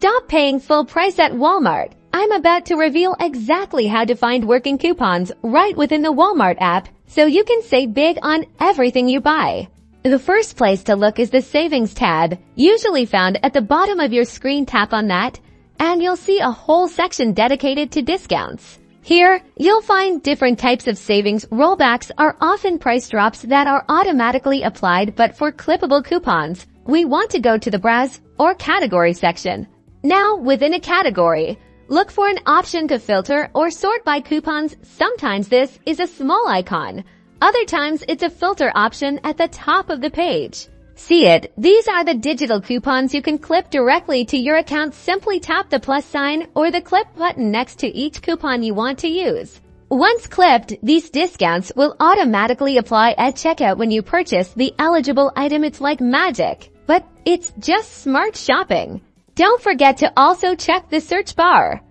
Stop paying full price at Walmart. I'm about to reveal exactly how to find working coupons right within the Walmart app so you can save big on everything you buy. The first place to look is the Savings tab, usually found at the bottom of your screen. Tap on that, and you'll see a whole section dedicated to discounts. Here, you'll find different types of savings. Rollbacks are often price drops that are automatically applied, but for clippable coupons, we want to go to the Browse or Category section. Now, within a category, look for an option to filter or sort by coupons. Sometimes this is a small icon. Other times, it's a filter option at the top of the page. See it? These are the digital coupons you can clip directly to your account. Simply tap the plus sign or the clip button next to each coupon you want to use. Once clipped, these discounts will automatically apply at checkout when you purchase the eligible item. It's like magic, but it's just smart shopping. Don't forget to also check the search bar.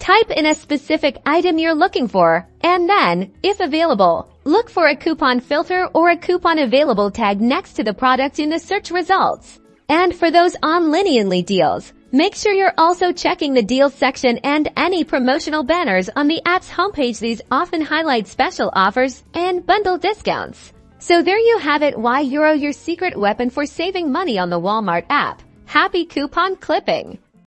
Type in a specific item you're looking for, and then, if available, look for a coupon filter or a coupon available tag next to the product in the search results. And for those on-linearly deals, make sure you're also checking the deals section and any promotional banners on the app's homepage. These often highlight special offers and bundle discounts. So there you have it, why Euro your secret weapon for saving money on the Walmart app. Happy coupon clipping!